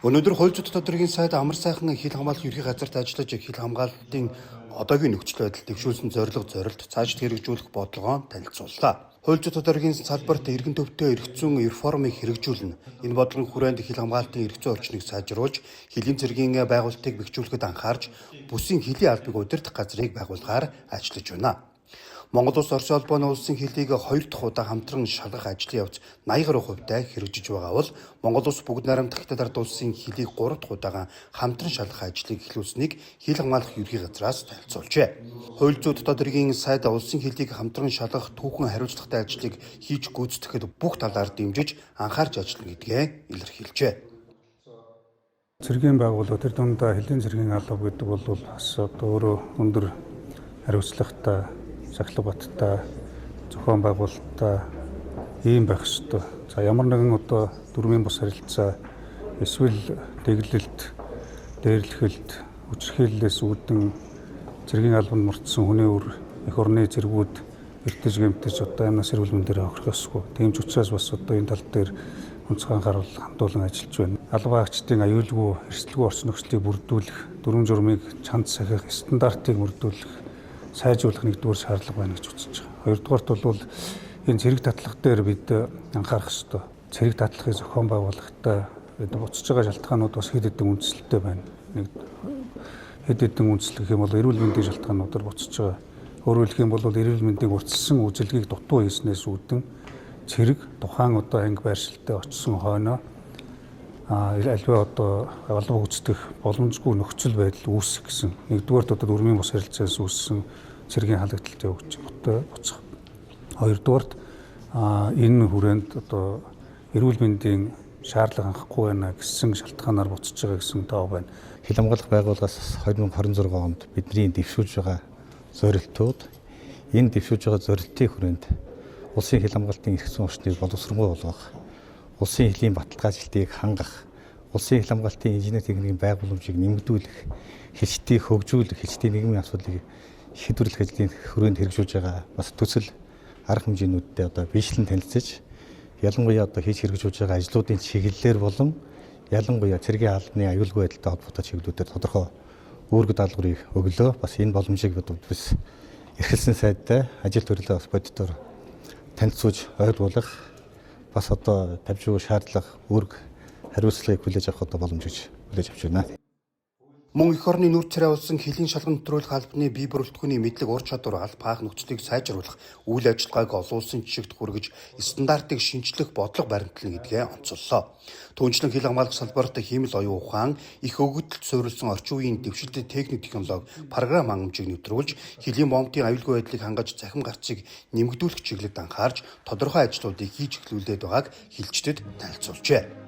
Өнөөдөр хууль зүйн тодорхойлын сайд амар сайхан хил хамгаалах ерхий газарт ажиллаж хил хамгаалтын одоогийн нөхцөл байдал дэвшүүлсэн зорилт цаашид хэрэгжүүлэх бодлогоо танилцууллаа. Хууль зүйн тодорхойлын салбарт эргэн төвтэй эрх зүйн реформыг хэрэгжүүлнэ. Энэ бодлогын хүрээнд хил хамгаалтын эрх зүйн орчныг сайжруулж, хилийн цэргийн байгуулалтыг бэхжүүлэхэд анхаарч, бүсийн хилийн албыг удирдах газрыг байгуулахаар ажиллаж байна. Монгол Улс Орос улбооны улсын хилийг 2 дахь удаа хамтран шалгах ажлын явц 80% хэрэгжиж байгаа бол Монгол Улс бүгд найрамдах Хятад ард улсын хилийг 3 дахь удаага хамтран шалгах ажлыг эхлүүлсэнийг хил хамгаалах ерхий газраас танилцуулжээ. Хууль зүйн тодорхойлын сайд улсын хилийг хамтран шалгах түүхэн хариуцлагатай ажлыг хийж гүйцэтгэхэд бүх талаар дэмжиж анхаарч ажиллана гэдгээ илэрхийлжээ. Цэргийн байгууллага тэр дундаа хилийн цэргийн алба гэдэг бол бас өөрөө өндөр хариуцлагатай сахилга баттай зохион байгуулалттай ийм байх ёстой. За ямар нэгэн дөрмийн бус харилцаа эсвэл дэглэлт, дээрлэхэлт, хүчирхийллээс үүдэн цэргийн албанд мөрдсөн хүний үр эх орны цэргүүд эртэж гэмтэж амнаас эрүүл мэндээр аврах ёсгүй. Тийм ч учраас бас энэ тал дээр онцгой анхаарал хандуулан ажиллаж байна. Албан агчдын аюулгүй эрсдэлгүй орчин нөхцөлийг бүрдүүлэх, дүрм журмыг чанд сахих, стандартыг мөрдүүлэх, сайжруулах нэгдүгээр шаардлага байна гэж үзэж байгаа. Хоёрдугаарт бол энэ цэрэг татлах дээр бид анхаарах ёстой. Цэрэг татлахыг зохион байгуулахдаа бид буцаж байгаа шалтгаанууд бас хэд хэдэн үндсэлтэй байна. Хэд хэдэн үндсэл гэх юм бол эрүүл мэндийн шалтгаануудаар буцаж байгаа. Өөрөөр хэлэх юм бол эрүүл мэндийг урьдчилсан үйлчилгээг дутуу хийснээс үүдэн цэрэг тухайн анги байршилтай очсон хойноо альва албаа гүйцэтгэх боломжгүй нөхцөл байдал үүсэх гэсэн нэгдүгээр дүрмийн бус харилцаас үүссэн цэргийн халагдалтай өгч буцах. Хоёрдугаарт энэ хүрээнд эрүүл мэндийн шаардлага хангахгүй байна гэсэн шалтгаанаар буцаж байгаа гэсэн тоо байна. Хил хамгаалах байгууллагаас 2026 онд бидний дэвшүүлж байгаа зорилтууд энэ дэвшүүлж байгаа зорилтын хүрээнд улсын хил хамгаалтын эрх зүйн орчныг боловсронгүй болгох, улсын хилийн баталгаажилтыг хангах, улсын хил хамгаалтын инженер техникийн байгууламжийг нэмэгдүүлэх, хилчдийг хөгжүүлэх, хилчдийн нийгмийн асуудлыг шийдвэрлэх ажлын хүрээнд хэрэгжүүлж байгаа бас төсөл арга хэмжээнүүдтэй бичлэн танилцж, ялангуяа хийж хэрэгжүүлж байгаа ажлуудын чиглэлээр болон ялангуяа цэргийн албаны аюулгүй байдалтай холбоотой чиглэлүүдээр тодорхой үүрэг даалгаврыг өглөө. Бас энэ боломжийг бид эрхэлсэн сайдтай ажил төрөлөө бас бодитоор танилцуулж ойлгуулах, бас тавьж буй шаардлага үүрэг хариуцлагыг хүлээж авах боломж гэж хүлээж авч байна. Мөн эх орны нүр царай болсон хилийн шалган нэвтрүүлэх албаны бие бүрэлдэхүүний мэдлэг ур чадвар алба хаах нөхцөлийг сайжруулах, үйл ажиллагааг олон улсын жишгт хүргэж стандартыг шинжлэх бодлого баримтлана гэдгээ онцоллоо. Түүнчлэн хил хамгаалах салбарт хиймэл оюун ухаан, их өгөгдөлд суурилсан орчин үеийн дэвшилтэт техник технологи, програм хангамжийг нэвтрүүлж, хилийн бомбын аюулгүй байдлыг хангаж захим гарцыг нэмэгдүүлэх чиглэлд анхаарч тодорхой ажлуудыг хийж эхлүүлээд байгааг хилчдэд танилцуулжээ.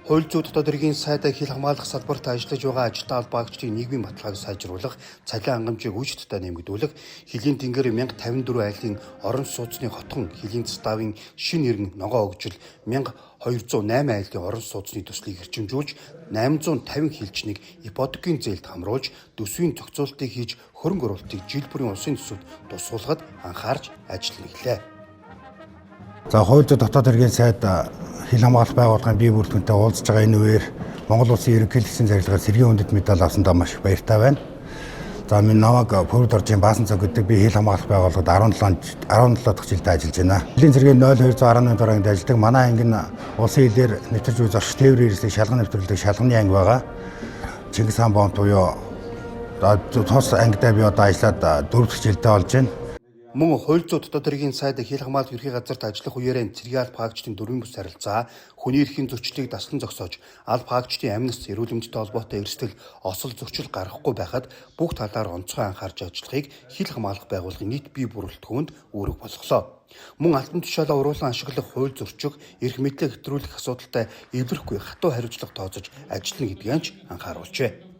Хууль зүйн тодорхойлын сайд хил хамгаалах салбарт ажиллаж байгаа ажилтны албаагчдын нийгмийн баталгааг сайжруулах, цалин хангамжийг үжигдтэй нэмэгдүүлэх, хилийн тэнгэр 1054 айлын орон сууцны хотхон хилийн заставын шинэ нэрн ногоо өгжил 1208 айлын орон сууцны төслийг эрчимжүүлж 850 хилчнийг ипотекийн зээлд хамруулж төсвийн зохицуултыг хийж хөрөнгө оруулалтыг жил бүрийн улсын төсөвд тусгуулахад анхаарч ажиллана гэлээ. За хууль зүйн дотоод хэргийн сайд хил хамгаалах байгууллагын бие бүрэлдэхүүнтэй уулзж байгаа энэ үеэр Монгол Улсын ерөнхийлөгчийн зарилгаар цэргийн хүндэт медаль авсандаа маш их баяртай байна. За минь намайг Пүрэв доржийн Баасан цаг гэдэг би хил хамгаалах байгууллагад 17 дахь жилдээ ажиллаж байна. Хилийн цэргийн 0218 дараагт ажилладаг манай анги нь улсын хилээр нэвтэрж буй зорч тээврийн хэрэгслийг шалган нэвтрүүлдэг шалганы анги байгаа. Чингис хаан боомт буюу тус ангидаа би ажиллаад 4 дахь жилдээ болж байна. Мөн хууль зүйн тодорхойлын сайд хил хамгаалах ерхий газарт ажиллах үеэрээ цэргийн алба хаагчдын дүрмийн бус харилцаа, хүний эрхийн зөрчлийг даслан зогсоож, алба хаагчдын амнаас эрүүл мэндтэй холбоотой эрсдэл, осол зөрчил гаргахгүй байхад бүх талаар онцгой анхаарч ажиллахыг хил хамгаалах байгууллагын нийт бие бүрэлдэхүүнд үүрэг болголоо. Мөн алтан тушаалаа уруулан ашиглах хууль зөрчиг, эрх мэдлээ хэвтрүүлэх асуудалтай эвлэрэхгүй хатуу хариуцлага тооцож ажиллана гэдгийг анхааруулжээ.